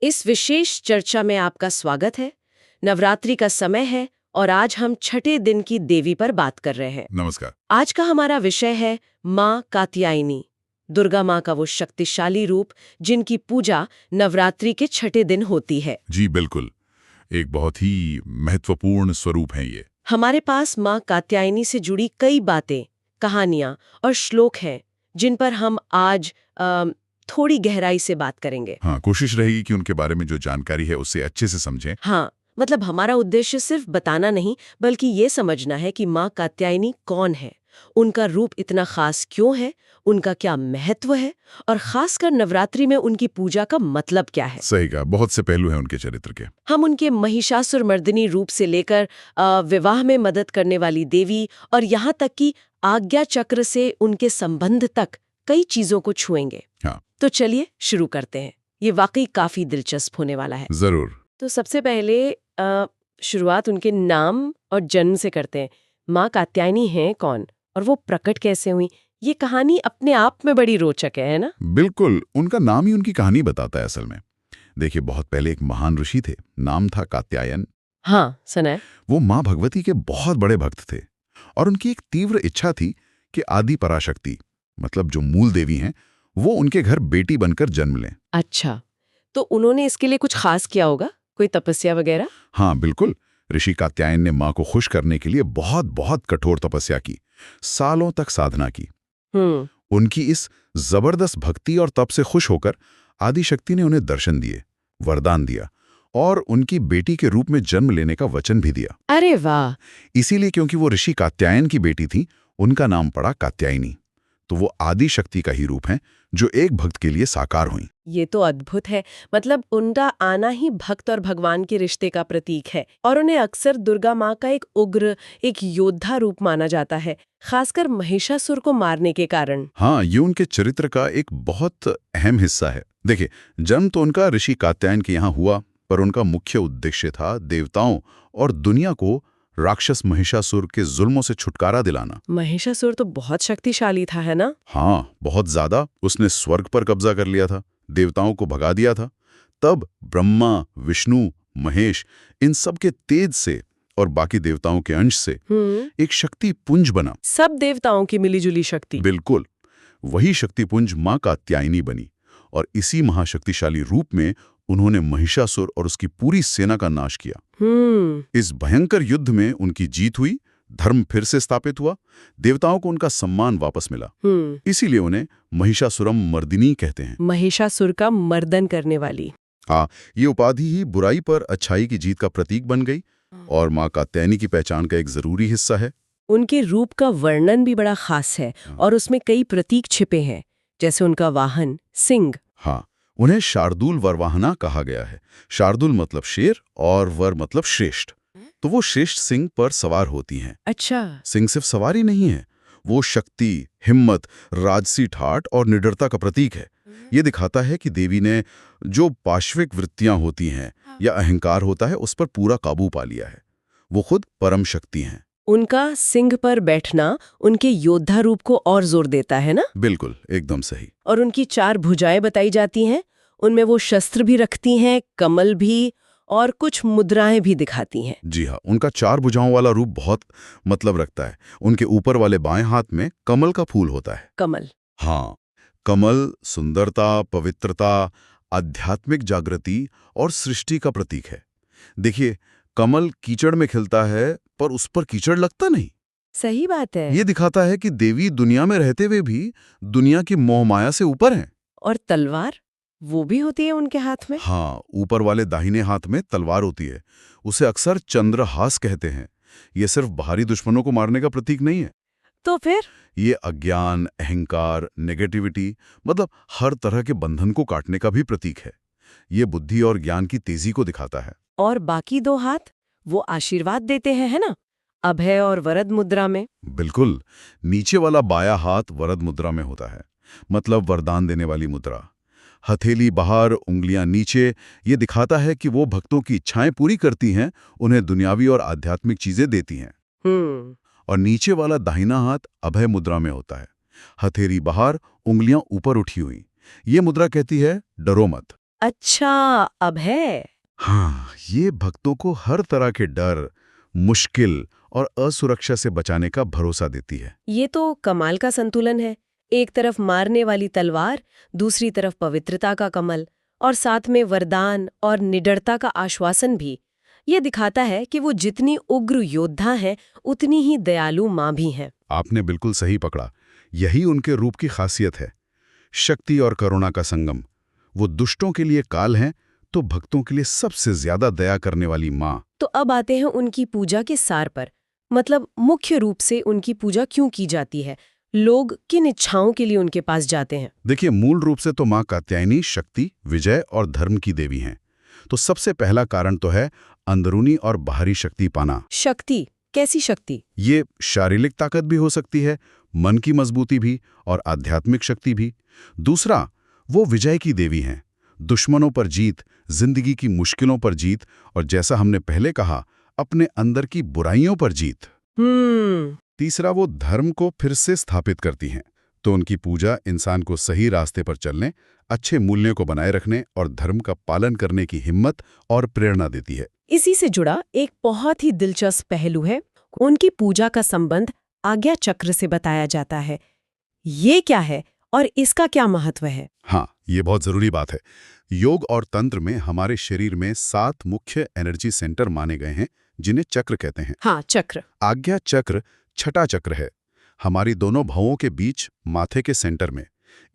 इस विशेष चर्चा में आपका स्वागत है। नवरात्रि का समय है और आज हम छठे दिन की देवी पर बात कर रहे हैं। नमस्कार। आज का हमारा विषय है माँ कात्यायनी, दुर्गा माँ का वो शक्तिशाली रूप जिनकी पूजा नवरात्रि के छठे दिन होती है। जी बिल्कुल, एक बहुत ही महत्वपूर्ण स्वरूप है ये। हमारे पास माँ कात्यायनी से जुड़ी कई बातें, कहानियाँ और श्लोक हैं जिन पर हम आज थोड़ी गहराई से बात करेंगे। हाँ, कोशिश रहेगी कि उनके बारे में जो जानकारी है उससे अच्छे से समझें। हाँ, मतलब हमारा उद्देश्य सिर्फ बताना नहीं बल्कि ये समझना है कि माँ कात्यायनी कौन है, उनका रूप इतना खास क्यों है, उनका क्या महत्व है और खासकर नवरात्रि में उनकी पूजा का मतलब क्या है। सही कहा, बहुत से पहलू हैं उनके चरित्र के। हम उनके महिषासुरमर्दिनी रूप से लेकर विवाह में मदद करने वाली देवी और यहाँ तक कि आज्ञा चक्र से उनके संबंध तक कई चीजों को छुएंगे। हाँ, तो चलिए शुरू करते हैं। ये वाकई काफी दिलचस्प होने वाला है। जरूर। तो सबसे पहले शुरुआत उनके नाम और जन्म से करते हैं। माँ कात्यायनी हैं कौन और वो प्रकट कैसे हुई? ये कहानी अपने आप में बड़ी रोचक है ना? बिल्कुल, उनका नाम ही उनकी कहानी बताता है असल में। देखिए, बहुत पहले एक महान ऋषि थे, नाम था कात्यायन। हाँ, सुना है। वो माँ भगवती के बहुत बड़े भक्त थे और उनकी एक तीव्र इच्छा थी कि आदि पराशक्ति, मतलब जो मूल देवी हैं, वो उनके घर बेटी बनकर जन्म लें। अच्छा, तो उन्होंने इसके लिए कुछ खास किया होगा, कोई तपस्या वगैरह? हाँ बिल्कुल, ऋषि कात्यायन ने माँ को खुश करने के लिए बहुत बहुत कठोर तपस्या की, सालों तक साधना की। उनकी इस जबरदस्त भक्ति और तप से खुश होकर आदिशक्ति ने उन्हें दर्शन दिए, वरदान दिया और उनकी बेटी के रूप में जन्म लेने का वचन भी दिया। अरे वाह! इसीलिए क्योंकि वो ऋषि कात्यायन की बेटी थी, उनका नाम पड़ा कात्यायनी। तो वो आदि शक्ति का ही रूप है जो एक भक्त के लिए साकार हुई। ये तो अद्भुत है। मतलब उनका आना ही भक्त और भगवान के रिश्ते का प्रतीक है और उन्हें अक्सर दुर्गा माँ का एक उग्र, एक योद्धा रूप माना जाता है, खासकर महिषासुर को मारने के कारण। हाँ, ये उनके चरित्र का एक बहुत अहम हिस्सा है। देखिए, जन्म तो उनका ऋषि कात्यायन के यहाँ हुआ, पर उनका मुख्य उद्देश्य था देवताओं और दुनिया को राक्षस महिषासुर के जुल्मों से छुटकारा दिलाना। महिषासुर तो बहुत शक्तिशाली था, है ना? हाँ, बहुत ज्यादा। उसने स्वर्ग पर कब्जा कर लिया था, देवताओं को भगा दिया था। तब ब्रह्मा, विष्णु, महेश, इन सब के तेज से और बाकी देवताओं के अंश से एक शक्ति पुंज बना। सब देवताओं की मिलीजुली शक्ति। बिल्कुल, वही शक्तिपुंज माँ कात्यायनी बनी और इसी महाशक्तिशाली रूप में उन्होंने महिषासुर और उसकी पूरी सेना का नाश किया। इस भयंकर युद्ध में उनकी जीत हुई, धर्म फिर से स्थापित हुआ, देवताओं को उनका सम्मान वापस मिला। इसीलिए उन्हें महिषासुरम मर्दिनी कहते हैं। महिषासुर का मर्दन करने वाली। हाँ, ये उपाधि ही बुराई पर अच्छाई की जीत का प्रतीक बन गई और माँ कात्यायनी की पहचान का एक जरूरी हिस्सा है। उनके रूप का वर्णन भी बड़ा खास है और उसमें कई प्रतीक छिपे हैं, जैसे उनका वाहन सिंह। हाँ, उन्हें शार्दूल वरवाहना कहा गया है। शार्दूल मतलब शेर और वर मतलब श्रेष्ठ। तो वो श्रेष्ठ सिंह पर सवार होती हैं। अच्छा। सिंह सिर्फ सवारी नहीं है, वो शक्ति, हिम्मत, राजसी ठाठ और निडरता का प्रतीक है। ये दिखाता है कि देवी ने जो पाश्विक वृत्तियां होती हैं या अहंकार होता है, उस पर पूरा काबू पा लिया है। वो खुद परम शक्ति हैं। उनका सिंह पर बैठना उनके योद्धा रूप को और जोर देता है ना? बिल्कुल, एकदम सही। और उनकी 4 भुजाएं बताई जाती हैं, उनमें वो शस्त्र भी रखती हैं, कमल भी और कुछ मुद्राएं भी दिखाती हैं। जी हाँ, उनका 4 भुजाओं वाला रूप बहुत मतलब रखता है। उनके ऊपर वाले बाएं हाथ में कमल का फूल होता है। कमल। हाँ, कमल सुंदरता, पवित्रता, आध्यात्मिक जागृति और सृष्टि का प्रतीक है। देखिए, कमल कीचड़ में खिलता है पर उस पर कीचड़ लगता नहीं। सही बात है। ये दिखाता है कि देवी दुनिया में रहते हुए भी दुनिया की मोहमाया से ऊपर हैं। और तलवार, वो भी होती है उनके हाथ में? हाँ, ऊपर वाले दाहिने हाथ में तलवार होती है। उसे अक्सर चंद्रहास कहते हैं। ये सिर्फ बाहरी दुश्मनों को मारने का प्रतीक नहीं है। तो फिर? ये अज्ञान, अहंकार, नेगेटिविटी, मतलब हर तरह के बंधन को काटने का भी प्रतीक है। ये बुद्धि और ज्ञान की तेजी को दिखाता है। और बाकी 2 हाथ, वो आशीर्वाद देते हैं, है ना? अभय और वरद मुद्रा में। बिल्कुल, नीचे वाला बाया हाथ वरद मुद्रा में होता है, मतलब वरदान देने वाली मुद्रा। हथेली बाहर, उंगलियां नीचे, ये दिखाता है कि वो भक्तों की इच्छाएं पूरी करती हैं, उन्हें दुनियावी और आध्यात्मिक चीजें देती हैं। और नीचे वाला दाहिना हाथ अभय मुद्रा में होता है, हथेली बाहर, उंगलियां ऊपर उठी हुई। ये मुद्रा कहती है डरो मत। अच्छा, अब है। हाँ, ये भक्तों को हर तरह के डर, मुश्किल और असुरक्षा से बचाने का भरोसा देती है। ये तो कमाल का संतुलन है। एक तरफ मारने वाली तलवार, दूसरी तरफ पवित्रता का कमल, और साथ में वरदान और निडरता का आश्वासन भी। ये दिखाता है कि वो जितनी उग्र योद्धा है, उतनी ही दयालु माँ भी हैं। आपने बिल्कुल सही पकड़ा। यही उनके रूप की खासियत है। शक्ति और करुणा का संगम। वो दुष्टों के लिए काल हैं, तो भक्तों के लिए सबसे ज्यादा दया करने वाली माँ। तो अब आते हैं उनकी पूजा के सार पर। मतलब मुख्य रूप से उनकी पूजा क्यों की जाती है? लोग किन इच्छाओं के लिए उनके पास जाते हैं? देखिए, मूल रूप से तो माँ कात्यायनी शक्ति, विजय और धर्म की देवी हैं। तो सबसे पहला कारण तो है अंदरूनी और बाहरी शक्ति पाना। शक्ति? कैसी शक्ति? ये शारीरिक ताकत भी हो सकती है, मन की मजबूती भी और आध्यात्मिक शक्ति भी। दूसरा, वो विजय की देवी हैं। दुश्मनों पर जीत, जिंदगी की मुश्किलों पर जीत और जैसा हमने पहले कहा, अपने अंदर की बुराइयों पर जीत। तीसरा, वो धर्म को फिर से स्थापित करती हैं। तो उनकी पूजा इंसान को सही रास्ते पर चलने, अच्छे मूल्यों को बनाए रखने और धर्म का पालन करने की हिम्मत और प्रेरणा देती है। इसी से जुड़ा एक बहुत ही दिलचस्प पहलू है। उनकी पूजा का संबंध आज्ञा चक्र से बताया जाता है। ये क्या है और इसका क्या महत्व है? हाँ, ये बहुत जरूरी बात है। योग और तंत्र में हमारे शरीर में 7 मुख्य एनर्जी सेंटर माने गए हैं, जिन्हें चक्र कहते हैं। हाँ, चक्र। आज्ञा चक्र छठा चक्र है, हमारी दोनों भवों के बीच माथे के सेंटर में।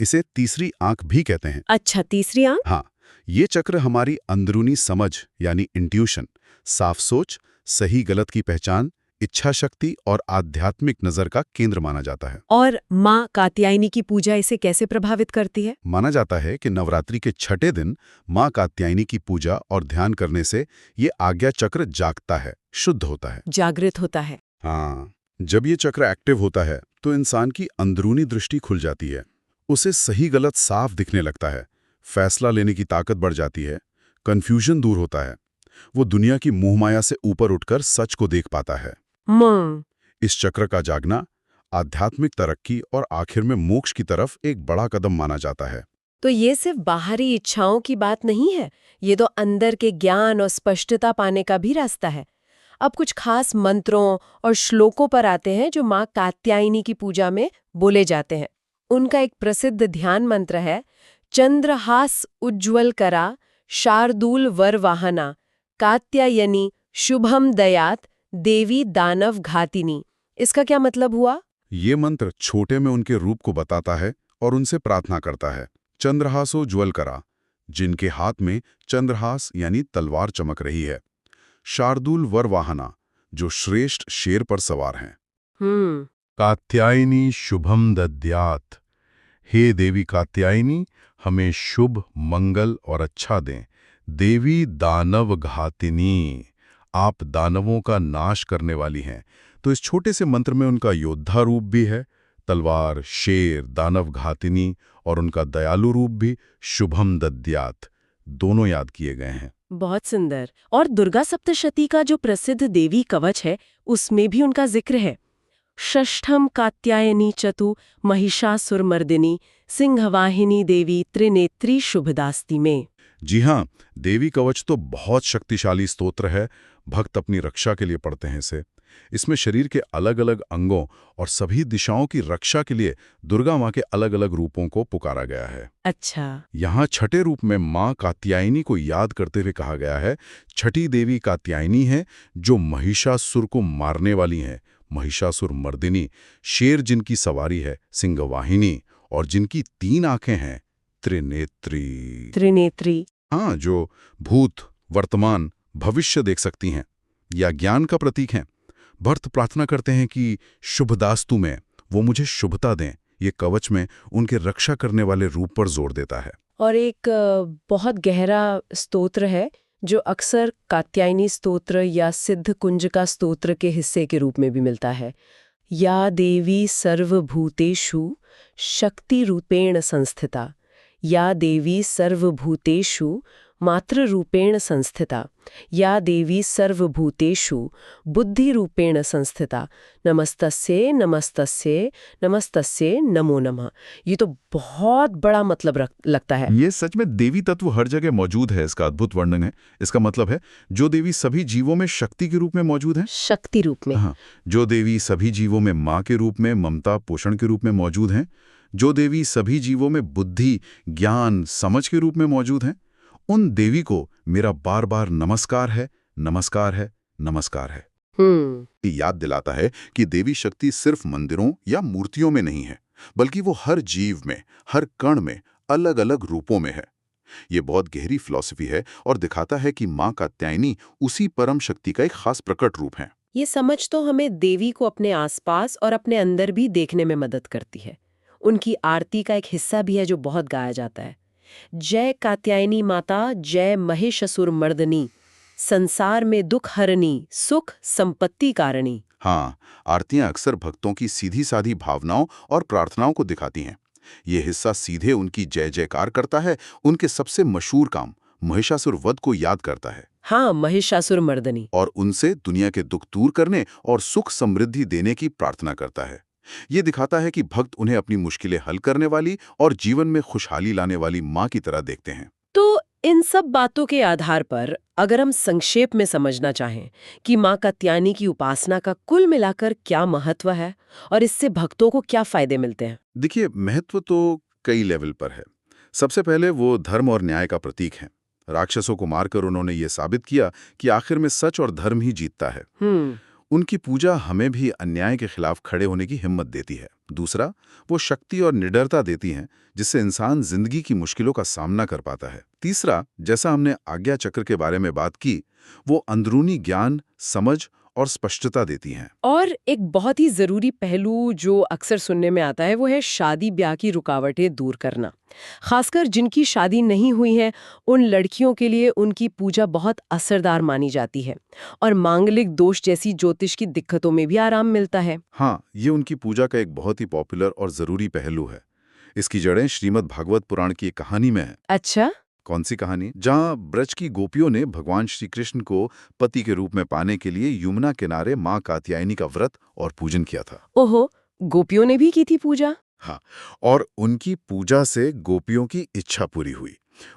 इसे तीसरी आंख भी कहते हैं। अच्छा, तीसरी आंख? हाँ, ये चक्र हमारी अंदरूनी समझ यानी इंट्यूशन, साफ सोच, सही गलत की पहचान, इच्छा शक्ति और आध्यात्मिक नजर का केंद्र माना जाता है। और माँ कात्यायनी की पूजा इसे कैसे प्रभावित करती है? माना जाता है कि नवरात्रि के छठे दिन माँ कात्यायनी की पूजा और ध्यान करने से ये आज्ञा चक्र जागता है, शुद्ध होता है। जागृत होता है। हाँ, जब ये चक्र एक्टिव होता है तो इंसान की अंदरूनी दृष्टि खुल जाती है। उसे सही गलत साफ दिखने लगता है, फैसला लेने की ताकत बढ़ जाती है, कंफ्यूजन दूर होता है। वो दुनिया की मोहमाया से ऊपर उठकर सच को देख पाता है। इस चक्र का जागना आध्यात्मिक तरक्की और आखिर में मोक्ष की तरफ एक बड़ा कदम माना जाता है। तो ये सिर्फ बाहरी इच्छाओं की बात नहीं है, ये तो अंदर के ज्ञान और स्पष्टता पाने का भी रास्ता है। अब कुछ खास मंत्रों और श्लोकों पर आते हैं जो माँ कात्यायनी की पूजा में बोले जाते हैं। उनका एक प्रसिद्ध ध्यान मंत्र है, चंद्रहास उज्ज्वल करा शार्दूल वर वाहना कात्यायनी शुभम दयात देवी दानव घातिनी। इसका क्या मतलब हुआ? ये मंत्र छोटे में उनके रूप को बताता है और उनसे प्रार्थना करता है। चंद्रहासो ज्वल करा, जिनके हाथ में चंद्रहास यानी तलवार चमक रही है। शार्दूल वर वाहना, जो श्रेष्ठ शेर पर सवार हैं। कात्यायनी शुभम दद्यात, हे देवी कात्यायनी, हमें शुभ, मंगल और अच्छा दें। देवी दानव घातिनी, आप दानवों का नाश करने वाली हैं। तो इस छोटे से मंत्र में उनका योद्धा रूप भी है, तलवार, शेर, दानव घातिनी, और उनका दयालु रूप भी शुभम दद्यात, दोनों याद किए गए हैं। बहुत सुंदर। और दुर्गा सप्तशती का जो प्रसिद्ध देवी कवच है, उसमें भी उनका जिक्र है। षष्ठम कात्यायनी चतु महिषासुरमर्दिनी सिंहवाहिनी देवी त्रिनेत्री शुभदास्ती में। जी हाँ, देवी कवच तो बहुत शक्तिशाली स्तोत्र है। भक्त अपनी रक्षा के लिए पढ़ते हैं इसे। इसमें शरीर के अलग अलग अंगों और सभी दिशाओं की रक्षा के लिए दुर्गा माँ के अलग अलग रूपों को पुकारा गया है। अच्छा। यहाँ छठे रूप में माँ कात्यायनी को याद करते हुए कहा गया है, छठी देवी कात्यायनी है जो महिषासुर को मारने वाली है। महिषासुर मर्दिनी, शेर जिनकी सवारी है, सिंहवाहिनी, और जिनकी 3 आंखें हैं, त्रिनेत्री। त्रिनेत्री। हाँ, जो भूत, वर्तमान, भविष्य देख सकती हैं या ज्ञान का प्रतीक हैं। भक्त प्रार्थना करते हैं कि शुभदास्तु में वो मुझे शुभता दें। ये कवच में उनके रक्षा करने वाले रूप पर जोर देता है। और एक बहुत गहरा स्तोत्र है जो अक्सर कात्यायनी स्तोत्र या सिद्ध कुंज का स्तोत्र के हिस्से के रूप में भी मिलता है। या देवी सर्वभूतेषु शक्ति रूपेण संस्थिता, या देवी सर्वभूतेषु मातृ रूपेण संस्थिता या देवी सर्वभूतेषु बुद्धि रूपेण संस्थिता नमस्तस्ये नमस्तस्ये नमस्तस्ये नमो नमः। ये तो बहुत बड़ा मतलब लगता है। ये सच में देवी तत्व हर जगह मौजूद है, इसका अद्भुत वर्णन है। इसका मतलब है जो देवी सभी जीवों में शक्ति के रूप में मौजूद है, शक्ति रूप में। हाँ, जो देवी सभी जीवों में माँ के रूप में, ममता पोषण के रूप में मौजूद हैं, जो देवी सभी जीवों में बुद्धि ज्ञान समझ के रूप में मौजूद हैं, उन देवी को मेरा बार बार नमस्कार है, नमस्कार है, नमस्कार है। ये याद दिलाता है कि देवी शक्ति सिर्फ मंदिरों या मूर्तियों में नहीं है, बल्कि वो हर जीव में, हर कण में अलग अलग रूपों में है। ये बहुत गहरी फिलॉसफी है और दिखाता है कि माँ कात्यायनी उसी परम शक्ति का एक खास प्रकट रूप है। ये समझ तो हमें देवी को अपने आसपास और अपने अंदर भी देखने में मदद करती है। उनकी आरती का एक हिस्सा भी है जो बहुत गाया जाता है, जय कात्यायनी माता, जय महिषासुर मर्दनी, संसार में दुख हरनी, सुख संपत्ति कारणी। हाँ, आरतियां अक्सर भक्तों की सीधी साधी भावनाओं और प्रार्थनाओं को दिखाती हैं। ये हिस्सा सीधे उनकी जय जयकार करता है, उनके सबसे मशहूर काम महिषासुर वध को याद करता है। हाँ, महिषासुर मर्दनी। और उनसे दुनिया के दुख दूर करने और सुख समृद्धि देने की प्रार्थना करता है। ये दिखाता है कि भक्त उन्हें अपनी मुश्किलें हल करने वाली और जीवन में खुशहाली लाने वाली माँ की तरह देखते हैं। तो इन सब बातों के आधार पर अगर हम संक्षेप में समझना चाहें कि माँ कात्यायनी की उपासना का कुल मिलाकर क्या महत्व है और इससे भक्तों को क्या फायदे मिलते हैं? देखिए, महत्व तो कई लेवल पर है। सबसे पहले वो धर्म और न्याय का प्रतीक है। राक्षसों को मारकर उन्होंने ये साबित किया कि आखिर में सच और धर्म ही जीतता है। उनकी पूजा हमें भी अन्याय के खिलाफ खड़े होने की हिम्मत देती है। दूसरा, वो शक्ति और निडरता देती हैं, जिससे इंसान जिंदगी की मुश्किलों का सामना कर पाता है। तीसरा, जैसा हमने आज्ञा चक्र के बारे में बात की, वो अंदरूनी ज्ञान, समझ और स्पष्टता देती हैं। और एक बहुत ही जरूरी पहलू जो अक्सर सुनने में आता है वो है शादी ब्याह की रुकावटें दूर करना। खासकर जिनकी शादी नहीं हुई है, उन लड़कियों के लिए उनकी पूजा बहुत असरदार मानी जाती है और मांगलिक दोष जैसी ज्योतिष की दिक्कतों में भी आराम मिलता है। हाँ, ये उनकी पूजा का एक बहुत ही पॉपुलर और जरूरी पहलू है। इसकी जड़ें श्रीमद् भागवत पुराण की एक कहानी में है। अच्छा, कौन सी कहानी? जहाँ ब्रज की गोपियों ने भगवान श्री कृष्ण को पति के रूप में पाने के लिए यमुना किनारे माँ कात्यायनी का व्रत और पूजन किया था। ओहो, गोपियों ने भी की थी पूजा? हाँ, और उनकी पूजा से गोपियों की इच्छा पूरी हुई।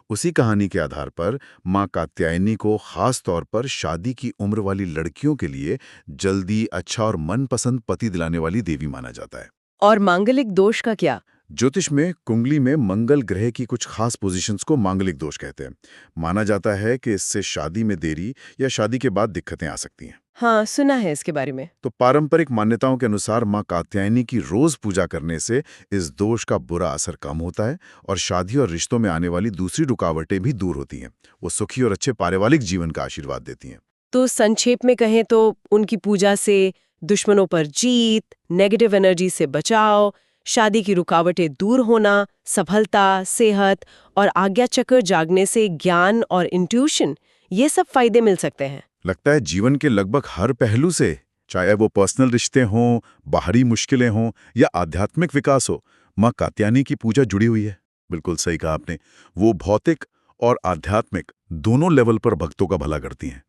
उसी कहानी के आधार पर माँ कात्यायनी को खास तौर पर शादी की उम्र वाली लड़कियों के लिए जल्दी अच्छा और मनपसंद पति दिलाने वाली देवी माना जाता है। और मांगलिक दोष का क्या? ज्योतिष में कुंडली में मंगल ग्रह की कुछ खास पोजीशंस को मांगलिक दोष कहते हैं। माना जाता है कि इससे शादी में देरी या शादी के बाद दिक्कतें आ सकती हैं। हाँ, सुना है इसके बारे में। तो पारंपरिक मान्यताओं के अनुसार माँ कात्यायनी की रोज पूजा करने से इस दोष का बुरा असर कम होता है और शादी और रिश्तों में आने वाली दूसरी रुकावटें भी दूर होती हैं। वो सुखी और अच्छे पारिवारिक जीवन का आशीर्वाद देती हैं। तो संक्षेप में कहें तो उनकी पूजा से दुश्मनों पर जीत, नेगेटिव एनर्जी से बचाव, शादी की रुकावटें दूर होना, सफलता, सेहत और आज्ञा चक्र जागने से ज्ञान और इंट्यूशन, ये सब फायदे मिल सकते हैं। लगता है जीवन के लगभग हर पहलू से, चाहे वो पर्सनल रिश्ते हों, बाहरी मुश्किलें हों या आध्यात्मिक विकास हो, माँ कात्यायनी की पूजा जुड़ी हुई है। बिल्कुल सही कहा आपने। वो भौतिक और आध्यात्मिक दोनों लेवल पर भक्तों का भला करती हैं।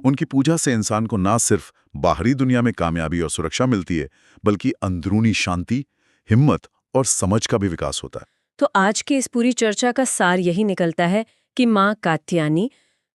उनकी पूजा से इंसान को ना सिर्फ बाहरी दुनिया में कामयाबी और सुरक्षा मिलती है, बल्कि अंदरूनी शांति, हिम्मत और समझ का भी विकास होता है। तो आज की इस पूरी चर्चा का सार यही निकलता है कि माँ कात्यायनी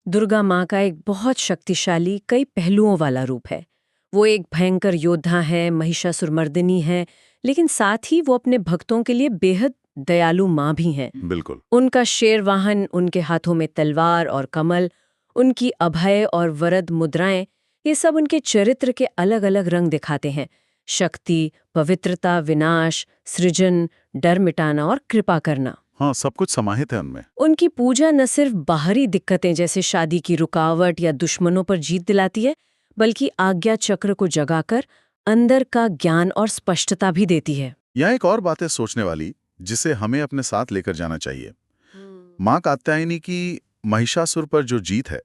दुर्गा माँ का एक बहुत शक्तिशाली, कई पहलुओं वाला रूप है। वो एक भयंकर योद्धा है, महिषासुरमर्दिनी है, लेकिन साथ ही वो अपने भक्तों के लिए बेहद दयालु माँ भी हैं। बिल्कुल। उनका शेर वाहन, उनके हाथों में तलवार और कमल, उनकी अभय और वरद मुद्राएं, ये सब उनके चरित्र के अलग अलग रंग दिखाते हैं। शक्ति, पवित्रता, विनाश, सृजन, डर मिटाना और कृपा करना। हाँ, सब कुछ समाहित है उनमें। उनकी पूजा न सिर्फ बाहरी दिक्कतें जैसे शादी की रुकावट या दुश्मनों पर जीत दिलाती है, बल्कि आज्ञा चक्र को जगाकर अंदर का ज्ञान और स्पष्टता भी देती है। यहाँ एक और बात है सोचने वाली, जिसे हमें अपने साथ लेकर जाना चाहिए। माँ कात्यायनी की महिषासुर पर जो जीत है,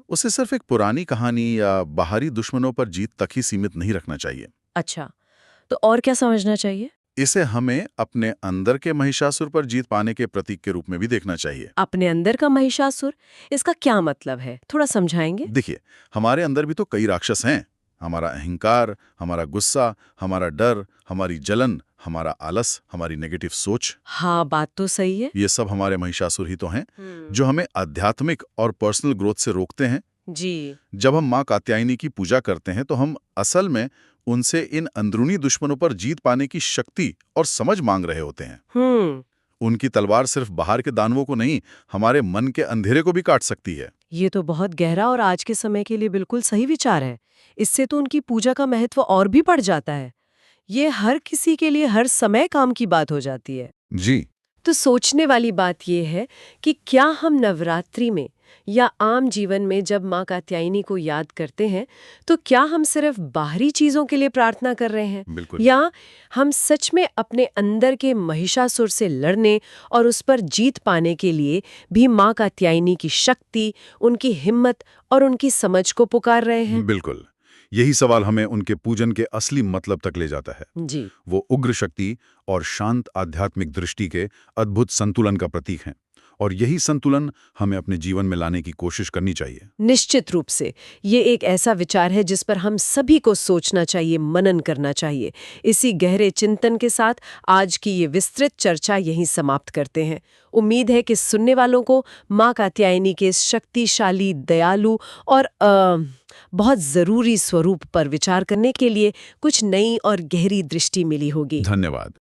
उसे सिर्फ एक पुरानी कहानी या बाहरी दुश्मनों पर जीत तक ही सीमित नहीं रखना चाहिए। अच्छा, तो और क्या समझना चाहिए? इसे हमें अपने अंदर के महिषासुर पर जीत पाने के प्रतीक के रूप में भी देखना चाहिए। अपने अंदर का महिषासुर, इसका क्या मतलब है, थोड़ा समझाएंगे? देखिए, हमारे अंदर भी तो कई राक्षस हैं। हमारा अहंकार, हमारा गुस्सा, हमारा डर, हमारी जलन, हमारा आलस, हमारी नेगेटिव सोच। हाँ, बात तो सही है। ये सब हमारे महिषासुर ही तो हैं, जो हमें आध्यात्मिक और पर्सनल ग्रोथ से रोकते हैं। जी। जब हम माँ कात्यायनी की पूजा करते हैं तो हम असल में उनसे इन अंदरूनी दुश्मनों पर जीत पाने की शक्ति और समझ मांग रहे होते हैं। उनकी तलवार सिर्फ बाहर के दानवों को नहीं, हमारे मन के अंधेरे को भी काट सकती है। ये तो बहुत गहरा और आज के समय के लिए बिल्कुल सही विचार है। इससे तो उनकी पूजा का महत्व और भी बढ़ जाता है। ये हर किसी के लिए हर समय काम की बात हो जाती है। जी। तो सोचने वाली बात यह है कि क्या हम नवरात्रि में या आम जीवन में जब माँ कात्यायनी को याद करते हैं तो क्या हम सिर्फ बाहरी चीजों के लिए प्रार्थना कर रहे हैं, बिल्कुल। या हम सच में अपने अंदर के महिषासुर से लड़ने और उस पर जीत पाने के लिए भी माँ कात्यायनी की शक्ति, उनकी हिम्मत और उनकी समझ को पुकार रहे हैं? बिल्कुल। यही सवाल हमें उनके पूजन के असली मतलब तक ले जाता है। जी। वो उग्र शक्ति और शांत आध्यात्मिक दृष्टि के अद्भुत संतुलन का प्रतीक हैं, और यही संतुलन हमें अपने जीवन में लाने की कोशिश करनी चाहिए। निश्चित रूप से ये एक ऐसा विचार है जिस पर हम सभी को सोचना चाहिए, मनन करना चाहिए। इसी गहरे चिंतन के साथ आज की ये विस्तृत चर्चा यहीं समाप्त करते हैं। उम्मीद है कि सुनने वालों को माँ कात्यायनी के इस शक्तिशाली, दयालु और बहुत ज़रूरी स्वरूप पर विचार करने के लिए कुछ नई और गहरी दृष्टि मिली होगी। धन्यवाद।